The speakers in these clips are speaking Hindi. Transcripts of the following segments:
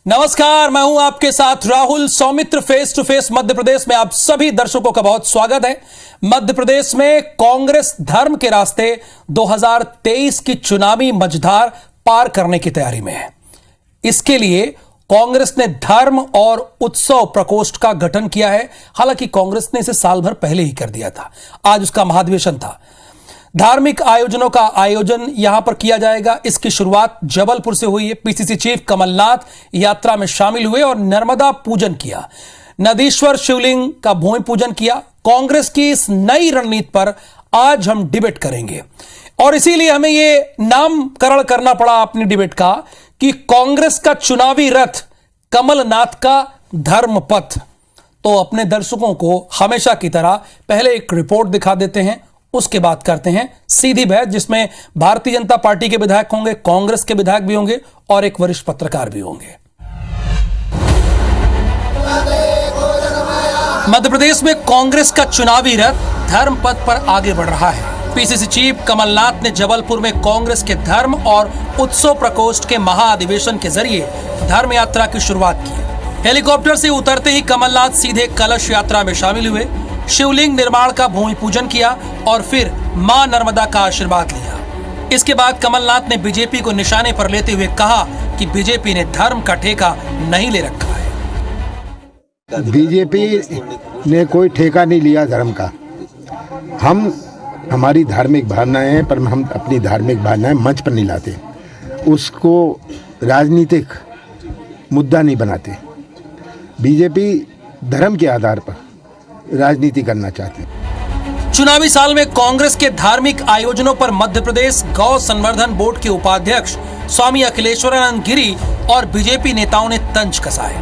नमस्कार, मैं हूं आपके साथ Rahul. Saumitra face to face Madhya Pradesh में आप सभी दर्शकों का बहुत स्वागत है। मध्य प्रदेश में कांग्रेस धर्म के रास्ते 2023 की चुनावी मझधार पार करने की तैयारी में है। इसके लिए कांग्रेस ने धर्म और उत्सव प्रकोष्ठ का गठन किया है। हालांकि कांग्रेस ने इसे साल भर पहले ही कर दिया था। आज उसका महाधिवेशन था। धार्मिक आयोजनों का आयोजन यहां पर किया जाएगा। इसकी शुरुआत जबलपुर से हुई है। पीसीसी चीफ कमलनाथ यात्रा में शामिल हुए और नर्मदा पूजन किया। नदीश्वर शिवलिंग का भूमि पूजन किया। कांग्रेस की इस नई रणनीति पर आज हम डिबेट करेंगे और इसीलिए हमें यह नामकरण करना पड़ा अपनी डिबेट का कि कांग्रेस का चुनावी रथ, कमलनाथ का धर्म पथ। तो अपने दर्शकों को हमेशा की तरह पहले एक रिपोर्ट दिखा देते हैं, उसके बाद करते हैं सीधी बहस, जिसमें भारतीय जनता पार्टी के विधायक होंगे, कांग्रेस के विधायक भी होंगे और एक वरिष्ठ पत्रकार भी होंगे। मध्य प्रदेश में कांग्रेस का चुनावी रथ धर्म पथ पर आगे बढ़ रहा है। पीसीसी चीफ कमलनाथ ने जबलपुर में कांग्रेस के धर्म और उत्सव प्रकोष्ठ के महाअधिवेशन के जरिए धर्म यात्रा की शुरुआत की। हेलीकॉप्टर से उतरते ही कमलनाथ सीधे कलश यात्रा में शामिल हुए। शिवलिंग निर्माण का भूमि पूजन किया और फिर मां नर्मदा का आशीर्वाद लिया। इसके बाद कमलनाथ ने बीजेपी को निशाने पर लेते हुए कहा कि बीजेपी ने धर्म का ठेका नहीं ले रखा है। बीजेपी ने कोई ठेका नहीं लिया धर्म का। हमारी धार्मिक भावनाएं हैं, पर हम अपनी धार्मिक भावनाएं मंच पर नहीं लाते, उसको राजनीतिक मुद्दा नहीं बनाते। बीजेपी धर्म के आधार पर राजनीति करना चाहते हैं। चुनावी साल में कांग्रेस के धार्मिक आयोजनों पर मध्य प्रदेश गौ संवर्धन बोर्ड के उपाध्यक्ष स्वामी अखिलेश्वरानंद गिरी और बीजेपी नेताओं ने तंज कसा है।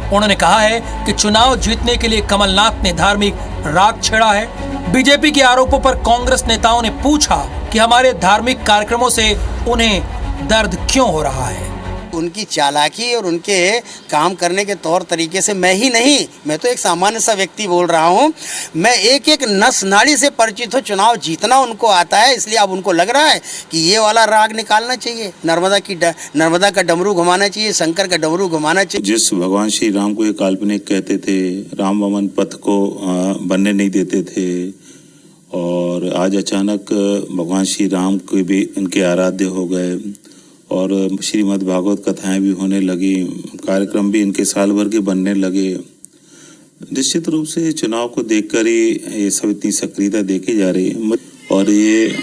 उन्होंने कहा है कि चुनाव जीतने के लिए कमलनाथ ने धार्मिक राग छेड़ा है। बीजेपी के आरोपों पर कांग्रेस नेताओं ने पूछा कि हमारे धार्मिक कार्यक्रमों से उन्हें दर्द क्यों हो रहा है। उनकी चालाकी और उनके काम करने के तौर तरीके से मैं ही नहीं, मैं तो एक सामान्य सा व्यक्ति बोल रहा हूं, मैं एक एक नस नाड़ी से परिचित हूं। चुनाव जीतना उनको आता है, इसलिए अब उनको लग रहा है कि ये वाला राग निकालना चाहिए, नर्मदा का डमरू घुमाना चाहिए, शंकर का डमरू घुमाना चाहिए। जिस भगवान श्री राम को एक काल्पनिक कहते थे, राम वामन पथ को बनने नहीं देते थे, और आज अचानक भगवान श्री राम को भी इनके आराध्य हो गए और श्रीमद् भागवत कथाएं भी होने लगी, कार्यक्रम भी इनके साल भर के बनने लगे। निश्चित रूप से चुनाव को देखकर ही ये सब इतनी सक्रियता देखी जा रही है और ये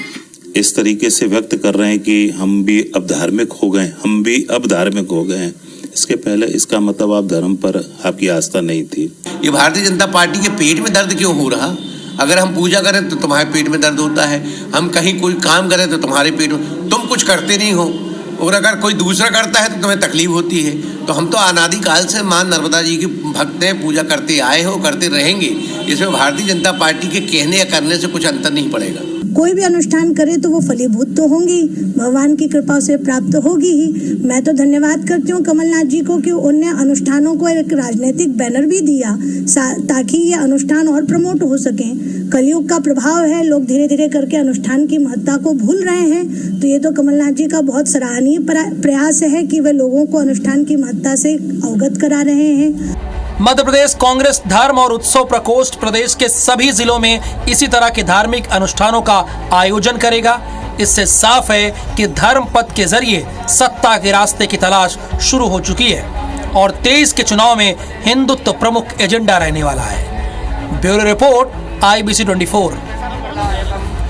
इस तरीके से व्यक्त कर रहे हैं कि हम भी अब धार्मिक हो गए, हम भी अब धार्मिक हो गए हैं। इसके पहले इसका मतलब आप धर्म पर आपकी आस्था नहीं थी। ये भारतीय जनता पार्टी के पेट में दर्द क्यों हो रहा? अगर हम पूजा करें तो तुम्हारे पेट में दर्द होता है, हम कहीं कोई काम करें तो तुम्हारे पेट में, तुम कुछ करते नहीं हो, और अगर कोई दूसरा करता है तो तुम्हें तकलीफ होती है। तो हम तो अनादि काल से मां नर्मदा जी की भक्त हैं, पूजा करते आए हो, करते रहेंगे। इसमें भारतीय जनता पार्टी के कहने या करने से कुछ अंतर नहीं पड़ेगा। कोई भी अनुष्ठान करे तो वो फलीभूत तो होंगी, भगवान की कृपा से प्राप्त होगी ही। मैं तो धन्यवाद करती हूँ कमलनाथ जी को कि उनने अनुष्ठानों को एक राजनीतिक बैनर भी दिया ताकि ये अनुष्ठान और प्रमोट हो सके। कलयुग का प्रभाव है, लोग धीरे धीरे करके अनुष्ठान की महत्ता को भूल रहे हैं। तो ये तो कमलनाथ जी का बहुत सराहनीय प्रयास है कि वे लोगों को अनुष्ठान की महत्ता से अवगत करा रहे हैं। मध्य प्रदेश कांग्रेस धर्म और उत्सव प्रकोष्ठ प्रदेश के सभी जिलों में इसी तरह के धार्मिक अनुष्ठानों का आयोजन करेगा। इससे साफ है कि धर्म पथ के जरिए सत्ता के रास्ते की तलाश शुरू हो चुकी है और 23 के चुनाव में हिंदुत्व प्रमुख एजेंडा रहने वाला है। Bureau report, IBC 24।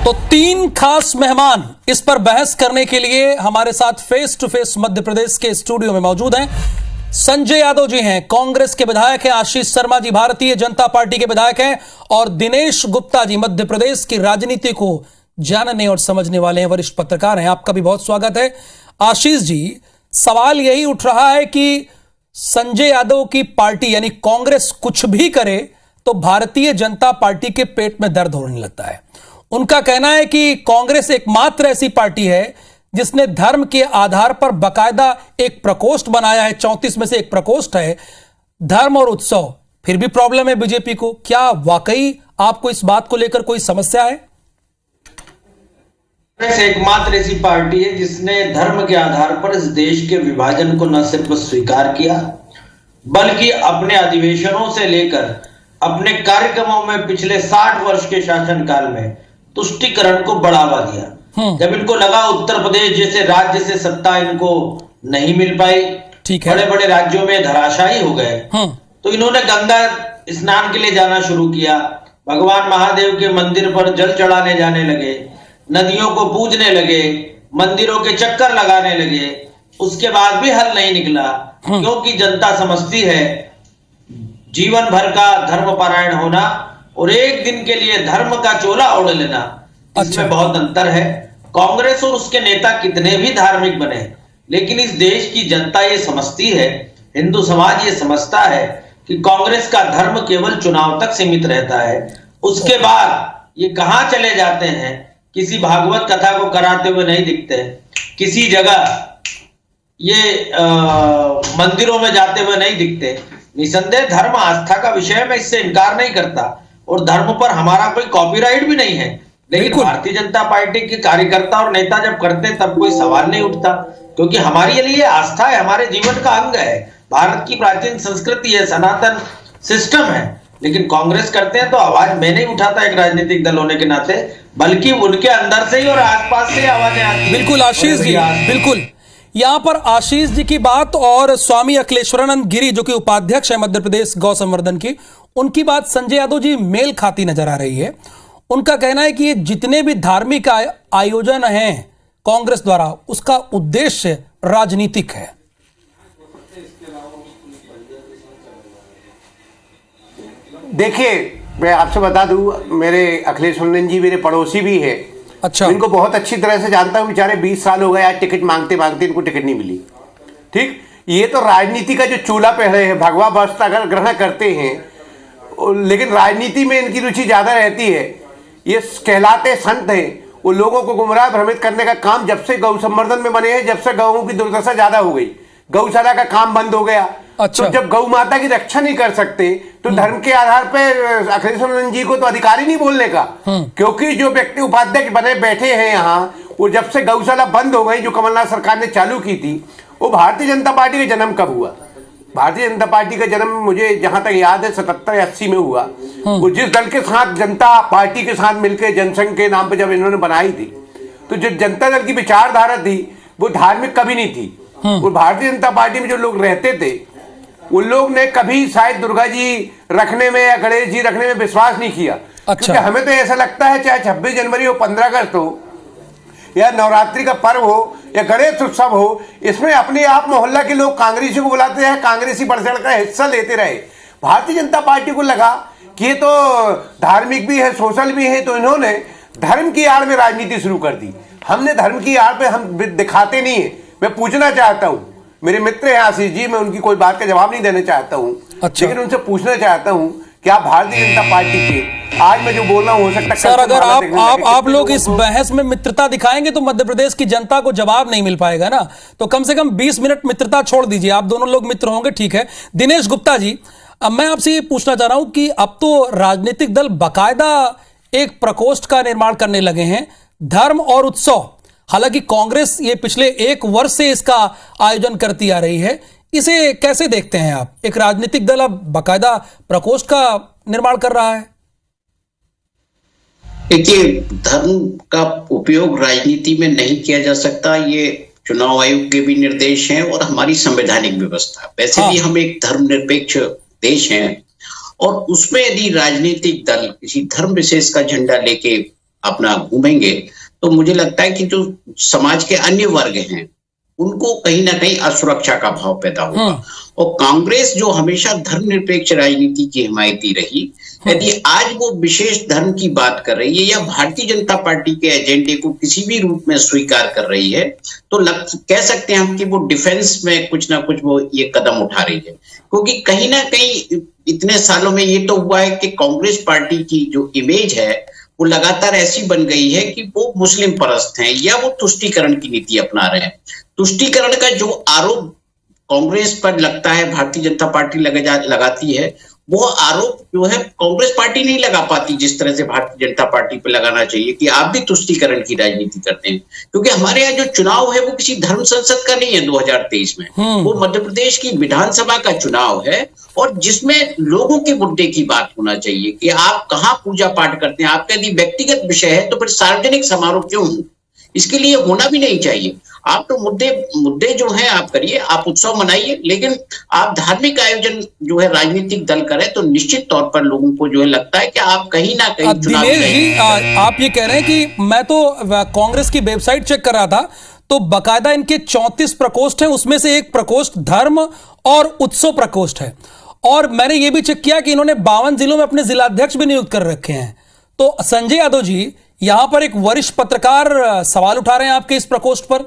तो 3 खास मेहमान इस पर बहस करने के लिए हमारे साथ फेस टू फेस मध्य प्रदेश के स्टूडियो में मौजूद हैं। संजय यादव जी हैं, कांग्रेस के विधायक हैं। आशीष शर्मा जी भारतीय जनता पार्टी के विधायक हैं और दिनेश गुप्ता जी मध्य प्रदेश की राजनीति को जानने और समझने वाले हैं, वरिष्ठ पत्रकार हैं। आपका भी बहुत स्वागत है। आशीष जी, सवाल यही उठ रहा है कि संजय यादव की पार्टी यानी कांग्रेस कुछ भी करे तो भारतीय जनता पार्टी के पेट में दर्द होने लगता है। उनका कहना है कि कांग्रेस एकमात्र ऐसी पार्टी है जिसने धर्म के आधार पर बकायदा एक प्रकोष्ठ बनाया है। 34 में से एक प्रकोष्ठ है धर्म और उत्सव, फिर भी प्रॉब्लम है बीजेपी को। क्या वाकई आपको इस बात को लेकर कोई समस्या है? कांग्रेस एकमात्र ऐसी पार्टी है जिसने धर्म के आधार पर इस देश के विभाजन को न सिर्फ स्वीकार किया बल्कि अपने अधिवेशनों से लेकर अपने कार्यक्रमों में पिछले 60 वर्ष के शासनकाल में तुष्टीकरण को बढ़ावा दिया। जब इनको लगा उत्तर प्रदेश जैसे राज्य से सत्ता इनको नहीं मिल पाई, बड़े बड़े राज्यों में धराशायी हो गए, तो इन्होंने गंगा स्नान के लिए जाना शुरू किया, भगवान महादेव के मंदिर पर जल चढ़ाने जाने लगे, नदियों को पूजने लगे, मंदिरों के चक्कर लगाने लगे। उसके बाद भी हल नहीं निकला, क्योंकि जनता समझती है जीवन भर का धर्मपरायण होना और एक दिन के लिए धर्म का चोला ओढ़ लेना, इसमें बहुत अंतर है। कांग्रेस और उसके नेता कितने भी धार्मिक बने, लेकिन इस देश की जनता ये समझती है, हिंदू समाज ये समझता है कि कांग्रेस का धर्म केवल चुनाव तक सीमित रहता है। उसके बाद ये कहां चले जाते हैं, किसी भागवत कथा को कराते हुए नहीं दिखते, किसी जगह ये मंदिरों में जाते हुए नहीं दिखते। निसंदेह धर्म आस्था का विषय है, मैं इससे इनकार नहीं करता, और धर्म पर हमारा कोई कॉपीराइट भी नहीं है, लेकिन भारतीय जनता पार्टी के कार्यकर्ता और नेता जब करते तब कोई सवाल नहीं उठता, क्योंकि हमारे लिए आस्था है, हमारे जीवन का अंग है, भारत की प्राचीन संस्कृति है, सनातन सिस्टम है। लेकिन कांग्रेस करते हैं तो आवाज मैं नहीं उठाता एक राजनीतिक दल होने के नाते, बल्कि उनके अंदर से ही और आसपास से आवाजें आती। बिल्कुल आशीष जी, बिल्कुल यहाँ पर आशीष जी की बात और स्वामी अखिलेश्वरानंद गिरी जो कि उपाध्यक्ष है मध्य प्रदेश गौ संवर्धन की, उनकी बात संजय यादव जी मेल खाती नजर आ रही है। उनका कहना है कि ये जितने भी धार्मिक आयोजन हैं कांग्रेस द्वारा, उसका उद्देश्य राजनीतिक है। देखिए, मैं आपसे बता दूं, मेरे अखिलेश्वरानंद जी मेरे पड़ोसी भी है। अच्छा। इनको बहुत अच्छी तरह से जानता हूं, बेचारे 20 साल हो गए आज टिकट मांगते मांगते इनको टिकट नहीं मिली। ठीक, ये तो राजनीति का जो चूल्हा पे है, भगवा वस्त्र अगर ग्रहण करते हैं, लेकिन राजनीति में इनकी रुचि ज्यादा रहती है। ये कहलाते संत हैं, वो लोगों को गुमराह भ्रमित करने का काम जब से गौ संवर्धन में बने हैं, जब से गौओं की दुर्दशा ज्यादा हो गई, गौशाला का काम बंद हो गया। अच्छा। तो जब गौ माता की रक्षा नहीं कर सकते तो धर्म के आधार पर अखिलेश्वरानंद जी को तो अधिकार ही नहीं बोलने का, क्योंकि जो व्यक्ति उपाध्यक्ष बने बैठे हैं यहाँ, वो जब से गौशाला बंद हो गई जो कमलनाथ सरकार ने चालू की थी, वो भारतीय जनता पार्टी का जन्म कब हुआ? भारतीय जनता पार्टी का जन्म मुझे जहां तक याद है 77-80 में हुआ। वो जिस दल के साथ जनता पार्टी के साथ मिलकर जनसंघ के नाम पर जब इन्होंने बनाई थी, तो जो जनता दल की विचारधारा थी वो धार्मिक कभी नहीं थी। वो भारतीय जनता पार्टी में जो लोग रहते थे उन लोग ने कभी शायद दुर्गा जी रखने में या गणेश जी रखने में विश्वास नहीं किया। अच्छा। क्योंकि हमें तो ऐसा लगता है चाहे 26 जनवरी हो, 15 अगस्त हो, या नवरात्रि का पर्व हो या गणेश उत्सव हो, इसमें अपने आप मोहल्ला के लोग कांग्रेसी को बुलाते हैं, कांग्रेसी बढ़ चढ़ कर हिस्सा लेते रहे। भारतीय जनता पार्टी को लगा कि ये तो धार्मिक भी है, सोशल भी है, तो इन्होंने धर्म की आड़ में राजनीति शुरू कर दी। हमने धर्म की आड़ पे हम दिखाते नहीं है। मैं पूछना चाहता हूँ, मेरे मित्र हैं आशीष जी, मैं उनकी कोई बात का जवाब नहीं देना चाहता हूँ। अच्छा। लेकिन उनसे पूछना चाहता हूँ क्या भारतीय जनता पार्टी के आज मैं जो बोल रहा हूँ हो सकता है सर, अगर आप लोग इस बहस में मित्रता दिखाएंगे तो मध्य प्रदेश की जनता को जवाब नहीं मिल पाएगा ना, तो कम से कम 20 मिनट मित्रता छोड़ दीजिए। आप दोनों लोग मित्र होंगे, ठीक है। दिनेश गुप्ता जी, अब मैं आपसे ये पूछना चाह रहा हूं कि अब तो राजनीतिक दल बाकायदा एक प्रकोष्ठ का निर्माण करने लगे हैं, धर्म और उत्सव। हालांकि कांग्रेस ये पिछले 1 वर्ष से इसका आयोजन करती आ रही है, इसे कैसे देखते हैं आप? एक राजनीतिक दल अब बाकायदा प्रकोष्ठ का निर्माण कर रहा है। देखिए, धर्म का उपयोग राजनीति में नहीं किया जा सकता, ये चुनाव आयोग के भी निर्देश हैं और हमारी संवैधानिक व्यवस्था। वैसे भी हम एक धर्मनिरपेक्ष देश हैं, और उसमें यदि राजनीतिक दल किसी धर्म विशेष का झंडा लेके अपना घूमेंगे तो मुझे लगता है कि जो समाज के अन्य वर्ग हैं उनको कहीं ना कहीं असुरक्षा का भाव पैदा होगा। और कांग्रेस जो हमेशा धर्मनिरपेक्ष राजनीति की हिमायती रही, यदि आज वो विशेष धर्म की बात कर रही है या भारतीय जनता पार्टी के एजेंडे को किसी भी रूप में स्वीकार कर रही है, तो कह सकते हैं हम कि वो डिफेंस में कुछ ना कुछ वो ये कदम उठा रही है। क्योंकि कहीं ना कहीं इतने सालों में ये तो हुआ है कि कांग्रेस पार्टी की जो इमेज है वो लगातार ऐसी बन गई है कि वो मुस्लिम परस्त हैं या वो तुष्टीकरण की नीति अपना रहे हैं। तुष्टीकरण का जो आरोप कांग्रेस पर लगता है भारतीय जनता पार्टी लगाती है, वो आरोप जो है कांग्रेस पार्टी नहीं लगा पाती जिस तरह से भारतीय जनता पार्टी पे लगाना चाहिए कि आप भी तुष्टीकरण की राजनीति करते हैं, क्योंकि हमारे यहाँ जो चुनाव है वो किसी धर्म संसद का नहीं है 2023 में, वो मध्य प्रदेश की विधानसभा का चुनाव है और जिसमें लोगों के मुद्दे की बात होना चाहिए कि आप कहाँ पूजा पाठ करते हैं। आपका यदि व्यक्तिगत विषय है तो फिर सार्वजनिक समारोह क्यों हो, इसके लिए होना भी नहीं चाहिए। आप तो मुद्दे जो हैं आप करिए, आप उत्सव मनाइए, लेकिन आप धार्मिक आयोजन जो है राजनीतिक दल करें तो निश्चित तौर पर लोगों को जो है लगता है कि आप कहीं ना कहीं चुनाव दिनेश जी, आप ये कह रहे हैं कि मैं तो कांग्रेस की वेबसाइट चेक कर रहा था तो बकायदा इनके 34 प्रकोष्ठ हैं, उसमें से एक प्रकोष्ठ धर्म और उत्सव प्रकोष्ठ है। और मैंने ये भी चेक किया कि इन्होंने 52 जिलों में अपने जिलाध्यक्ष भी नियुक्त कर रखे हैं। तो संजय यादव जी, यहां पर एक वरिष्ठ पत्रकार सवाल उठा रहे हैं आपके इस प्रकोष्ठ पर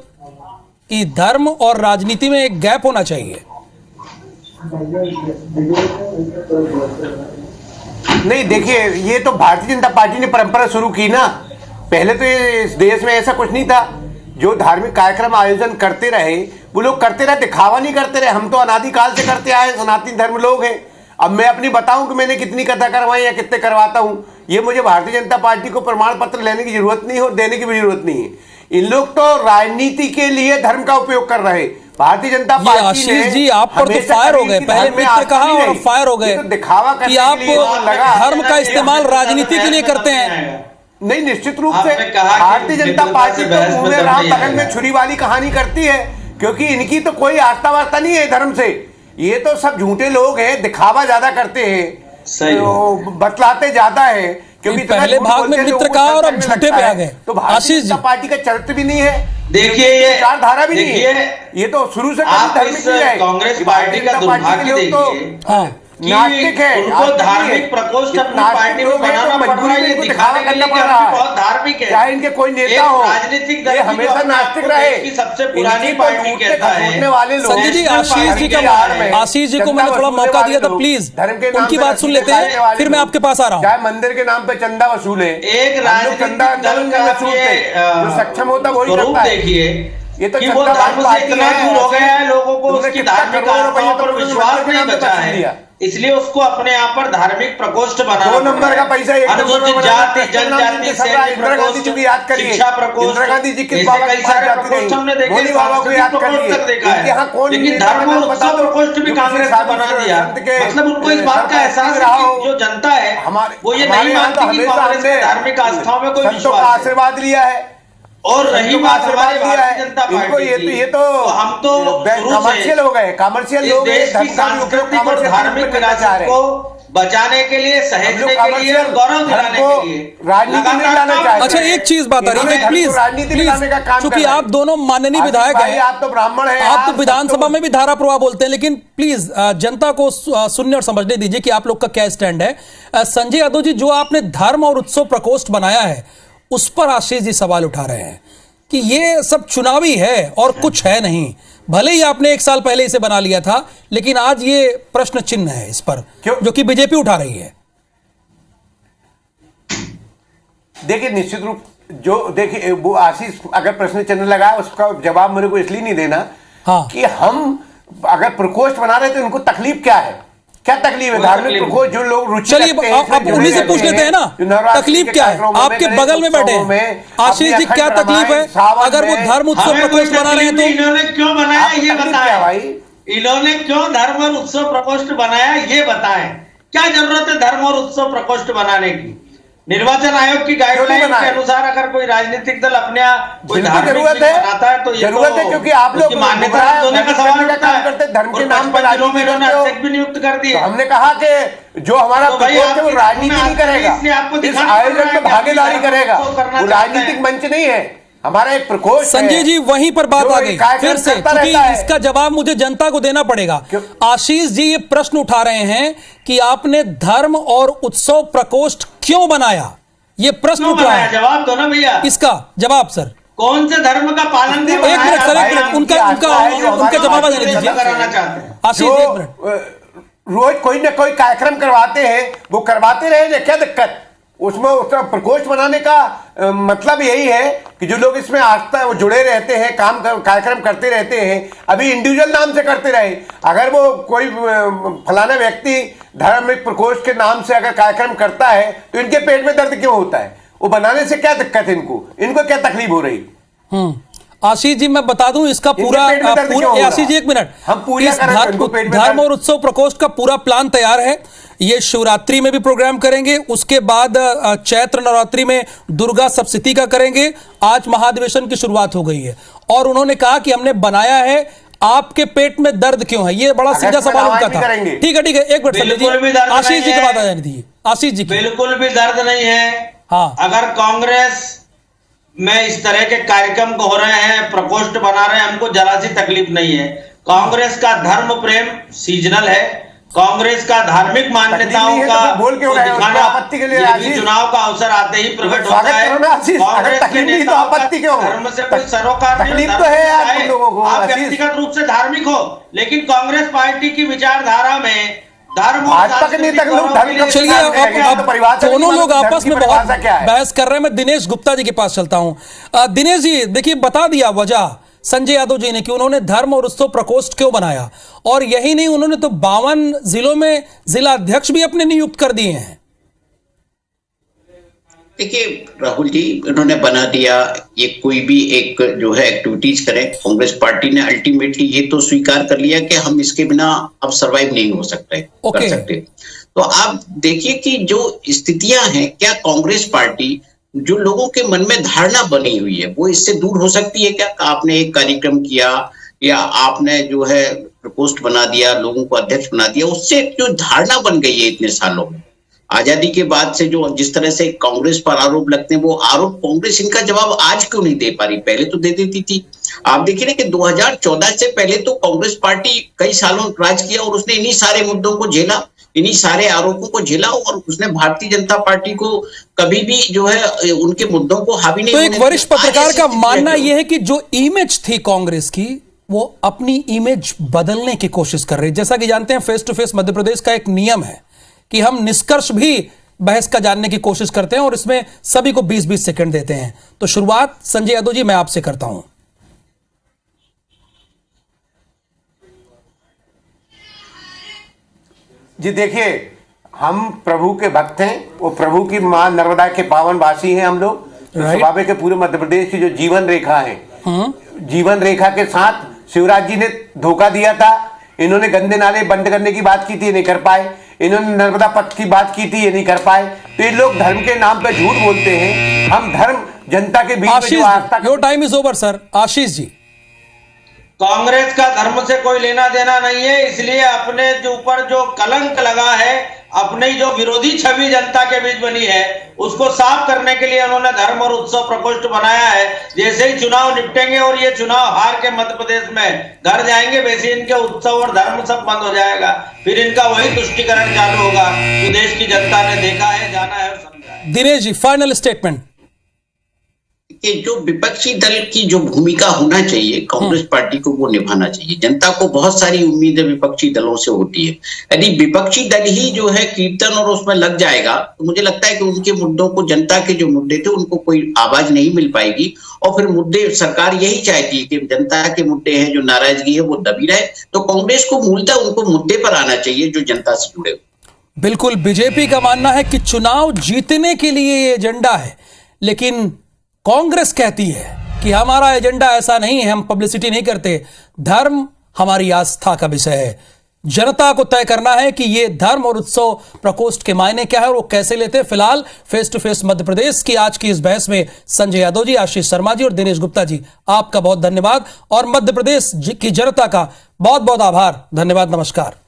कि धर्म और राजनीति में एक गैप होना चाहिए। नहीं, देखिए, ये तो भारतीय जनता पार्टी ने परंपरा शुरू की ना। पहले तो ये इस देश में ऐसा कुछ नहीं था। जो धार्मिक कार्यक्रम आयोजन करते रहे वो लोग करते रहे, दिखावा नहीं करते रहे। हम तो अनादिकाल से करते आए, सनातनी धर्म लोग हैं। अब मैं अपनी बताऊं कि मैंने कितनी कथा करवाई या कितने करवाता हूं, ये मुझे भारतीय जनता पार्टी को प्रमाण पत्र लेने की जरूरत नहीं है और देने की भी जरूरत नहीं है। इन लोग तो राजनीति के लिए धर्म का उपयोग कर रहे हैं। भारतीय जनता पार्टी आशीष जी, आप पर तो फायर हो गए, पहले मित्र कहा और फायर हो गए दिखावा कि आप धर्म का इस्तेमाल राजनीति के लिए करते हैं। नहीं, निश्चित रूप से भारतीय जनता पार्टी तो मुंह में राम बगल में छुरी वाली कहानी करती है, क्योंकि इनकी तो कोई आस्था वास्ता नहीं है धर्म से। ये तो सब झूठे लोग हैं, दिखावा ज्यादा करते हैं, तो बतलाते ज्यादा है। क्योंकि पहले भाग में मित्र कहा और अब झूठे पे आ गए। तो भारतीय जनता पार्टी का चरित्र भी नहीं है, देखिए ये विचारधारा भी नहीं है। ये तो शुरू से कांग्रेस पार्टी का दुर्भाग्य देखिए, नास्तिक है, उनको धार्मिक प्रकोष्ठ अपनी पार्टी में बनाना पड़ रहा है, ये दिखाने के लिए कि हम बहुत धार्मिक है। चाहे इनके कोई नेता हो, राजनीतिक दल हमेशा नास्तिक रहे, की सबसे पुरानी पार्टी कहता है वाले लोग। संजय जी, आशीष जी को मैंने थोड़ा मौका दिया था, प्लीज उनकी बात सुन लेते हैं, फिर मैं आपके पास आ रहा हूँ। चाहे मंदिर के नाम पे चंदा वसूले, एक राजनीतिक दल का जो सक्षम होता वही करता है। देखिए ये तो वो धर्म से इतना दूर हो गया है, लोगों को उसकी धार्मिक आस्थाओं पर विश्वास नहीं बचा है, इसलिए उसको अपने यहाँ पर धार्मिक प्रकोष्ठ बनाना। 2 नंबर का पैसा अनुसूचित जाति जनजाति इंदिरा गांधी जी को याद करिए, शिक्षा प्रकोष्ठ, इंदिरा गांधी जी किस बाबा कई सारे प्रकोष्ठ हमने देखे, मोदी बाबा को याद करिए। यहाँ कौन लेकिन धर्म और उत्सव प्रकोष्ठ भी कांग्रेस ने बना दिया। मतलब उनको इस बात का एहसास है कि जो जनता है वो ये नहीं मानती कि कांग्रेस में धार्मिक आस्थाओं में कोई विश्वास है। आशीर्वाद लिया है और रही बात हमारी भारतीय जनता पार्टी की, ये तो हम तो कमर्शियल हो गए, कमर्शियल लोग देश की सांस्कृतिक और धार्मिक विरासत को बचाने के लिए, सहेजने के लिए, गौरव दिलाने के लिए राजनीति में लाना चाहिए। अच्छा, एक चीज बात आ रही है, प्लीज, क्योंकि आप दोनों माननीय विधायक हैं, आप तो ब्राह्मण हैं, आप तो विधानसभा में भी धारा प्रवाह बोलते हैं, लेकिन प्लीज जनता को सुनने और समझने दीजिए कि आप लोग का क्या स्टैंड है। संजय यादव जी, जो आपने धर्म और उत्सव प्रकोष्ठ बनाया है उस पर आशीष जी सवाल उठा रहे हैं कि ये सब चुनावी है और कुछ है नहीं। भले ही आपने 1 साल पहले इसे बना लिया था, लेकिन आज ये प्रश्न चिन्ह है इस पर, जो कि बीजेपी उठा रही है। देखिए, निश्चित रूप जो देखिए वो आशीष अगर प्रश्न चिन्ह लगा, उसका जवाब मेरे को इसलिए नहीं देना कि हम अगर प्रकोष्ठ बना रहे तो उनको तकलीफ क्या है, क्या तकलीफ है धार्मिक प्रकोष्ठ जो लोग रुचि रखते हैं। आप उन्हीं से पूछ लेते हैं ना, तकलीफ क्या है? आपके बगल में बैठे आशीष जी, क्या तकलीफ है अगर वो धर्म उत्सव प्रकोष्ठ बना रहे हैं तो? इन्होंने क्यों बनाया ये बताएं भाई, इन्होंने क्यों धर्म और उत्सव प्रकोष्ठ बनाया ये बताएं। क्या जरूरत है धर्म और उत्सव प्रकोष्ठ बनाने की? निर्वाचन आयोग की गाइडलाइन के अनुसार अगर कोई राजनीतिक दल अपने कोई जरूरत बनाता है तो ये जरूरत है, क्योंकि आप लोग मान्यता देने का सवाल उठता है। धर्म के नाम पर अध्यक्ष भी नियुक्त कर दिए। हमने कहा कि जो हमारा प्रकोष्ठ है वो राजनीति नहीं करेगा, इस आयोजन में भागीदारी करेगा, वो राजनीतिक मंच नहीं है, हमारा एक प्रकोष्ठ। संजय जी, वहीं पर बात आ गई फिर से, क्योंकि इसका जवाब मुझे जनता को देना पड़ेगा। आशीष जी ये प्रश्न उठा रहे हैं कि आपने धर्म और उत्सव प्रकोष्ठ क्यों बनाया, ये प्रश्न उठ रहा है। जवाब दो ना भैया, इसका जवाब सर। कौन से धर्म का पालन? एक मिनट सर, एक मिनट, उनका जवाब देने दीजिए आशीष, एक मिनट। रोज कोई ना कोई कार्यक्रम करवाते हैं, वो करवाते रहे, क्या दिक्कत? उसमें उसका प्रकोष्ठ बनाने का मतलब यही है कि जो लोग इसमें आस्था वो जुड़े रहते हैं, कार्यक्रम करते रहते हैं, अभी इंडिविजुअल नाम से करते रहे, अगर वो कोई फलाना व्यक्ति धार्मिक प्रकोष्ठ के नाम से अगर कार्यक्रम करता है तो इनके पेट में दर्द क्यों होता है? वो बनाने से क्या दिक्कत है इनको क्या तकलीफ हो रही? आशीष जी मैं बता दूं इसका पूरा आशीष जी एक मिनट, हम पूजा धर्म और उत्सव प्रकोष्ठ का पूरा प्लान तैयार है। ये शिवरात्रि में भी प्रोग्राम करेंगे, उसके बाद चैत्र नवरात्रि में दुर्गा सप्तशती का करेंगे। आज महाधिवेशन की शुरुआत हो गई है और उन्होंने कहा कि हमने बनाया है, आपके पेट में दर्द क्यों है? ये बड़ा सीधा सवाल उनका था। ठीक है एक मिनट आशीष जी की बात आ जानी थी। आशीष जी बिल्कुल भी दर्द नहीं है। हाँ, अगर कांग्रेस में इस तरह के कार्यक्रम को हो रहे हैं, प्रकोष्ठ बना रहे हैं, हमको जरा सी तकलीफ नहीं है। कांग्रेस का धर्म प्रेम सीजनल है, कांग्रेस का धार्मिक मान्यताओं का दिखाना आपत्ति के लिए चुनाव का अवसर आते ही प्रकट होता है। कांग्रेस के नेताओं का धर्म से कोई सरोकार नहीं, आप व्यक्तिगत रूप से धार्मिक हो, लेकिन कांग्रेस पार्टी की विचारधारा में चलिए अब दोनों लोग आपस में बहुत बहस कर रहे हैं। मैं दिनेश गुप्ता जी के पास चलता हूं। दिनेश जी देखिए, बता दिया वजह संजय यादव जी ने कि उन्होंने धर्म और उत्सव प्रकोष्ठ क्यों बनाया, और यही नहीं उन्होंने तो 52 जिलों में जिला अध्यक्ष भी अपने नियुक्त कर दिए हैं। देखिए राहुल जी, इन्होंने बना दिया, ये कोई भी एक जो है एक्टिविटीज करें, कांग्रेस पार्टी ने अल्टीमेटली ये तो स्वीकार कर लिया कि हम इसके बिना अब सरवाइव नहीं हो सकते कर सकते। तो आप देखिए कि जो स्थितियां हैं, क्या कांग्रेस पार्टी जो लोगों के मन में धारणा बनी हुई है वो इससे दूर हो सकती है क्या? आपने एक कार्यक्रम किया या आपने जो है प्रकोष्ठ बना दिया, लोगों को अध्यक्ष बना दिया, उससे जो धारणा बन गई है इतने सालों में, आजादी के बाद से जो जिस तरह से कांग्रेस पर आरोप लगते हैं, वो आरोप कांग्रेस इनका जवाब आज क्यों नहीं दे पा रही? पहले तो दे देती थी। आप देखिए ना कि 2014 से पहले तो कांग्रेस पार्टी कई सालों राज किया और उसने इन्हीं सारे मुद्दों को झेला, इन्हीं सारे आरोपों को झेला, और उसने भारतीय जनता पार्टी को कभी भी जो है उनके मुद्दों को हावी नहीं। तो एक वरिष्ठ पत्रकार का मानना यह है कि जो इमेज थी कांग्रेस की, वो अपनी इमेज बदलने की कोशिश कर रही है। जैसा कि जानते हैं, फेस टू फेस मध्य प्रदेश का एक नियम है कि हम निष्कर्ष भी बहस का जानने की कोशिश करते हैं और इसमें सभी को 20-20 सेकंड देते हैं। तो शुरुआत संजय यादव जी मैं आपसे करता हूं। जी देखिए, हम प्रभु के भक्त हैं, वो प्रभु की मां नर्मदा के पावन वासी हैं हम लोग। स्वाभाविक के पूरे मध्य प्रदेश की जो जीवन रेखा है, जीवन रेखा के साथ शिवराज जी ने धोखा दिया था। इन्होंने गंदे नाले बंद करने की बात की थी, नहीं कर पाए। इन्होंने नर्मदा पथ की बात की थी, ये नहीं कर पाए। तो ये लोग धर्म के नाम पे झूठ बोलते हैं। हम धर्म जनता के बीच में जो आस्था, your time is over sir. Ashish ji, Congress का धर्म से कोई लेना देना नहीं है, इसलिए अपने जो ऊपर जो कलंक लगा है, अपनी जो विरोधी छवि जनता के बीच बनी है, उसको साफ करने के लिए उन्होंने धर्म और उत्सव प्रकोष्ठ बनाया है। जैसे ही चुनाव निपटेंगे और ये चुनाव हार के मध्य प्रदेश में घर जाएंगे, वैसे इनके उत्सव और धर्म सब बंद हो जाएगा। फिर इनका वही तुष्टिकरण चालू होगा जो देश की जनता ने देखा है, जाना है और समझा है। Dinesh ji, final statement. कि जो विपक्षी दल की जो भूमिका होना चाहिए कांग्रेस पार्टी को, वो निभाना चाहिए। जनता को बहुत सारी उम्मीदें विपक्षी दलों से होती है। यदि विपक्षी दल ही जो है कीर्तन और उसमें लग जाएगा, तो मुझे लगता है कि उनके मुद्दों को, जनता के जो मुद्दे थे उनको कोई आवाज नहीं मिल पाएगी। और फिर मुद्दे, सरकार यही चाहती है कि जनता के मुद्दे हैं, जो नाराजगी है वो दबी रहे। तो कांग्रेस को मूलतः उनको मुद्दे पर आना चाहिए जो जनता से जुड़े। बिल्कुल, बीजेपी का मानना है कि चुनाव जीतने के लिए ये एजेंडा है, लेकिन कांग्रेस कहती है कि हमारा एजेंडा ऐसा नहीं है, हम पब्लिसिटी नहीं करते। धर्म हमारी आस्था का विषय है। जनता को तय करना है कि ये धर्म और उत्सव प्रकोष्ठ के मायने क्या है और वो कैसे लेते हैं। फिलहाल फेस टू फेस मध्य प्रदेश की आज की इस बहस में संजय यादव जी, आशीष शर्मा जी और दिनेश गुप्ता जी, आपका बहुत धन्यवाद और मध्य प्रदेश की जनता का बहुत बहुत आभार। धन्यवाद, नमस्कार।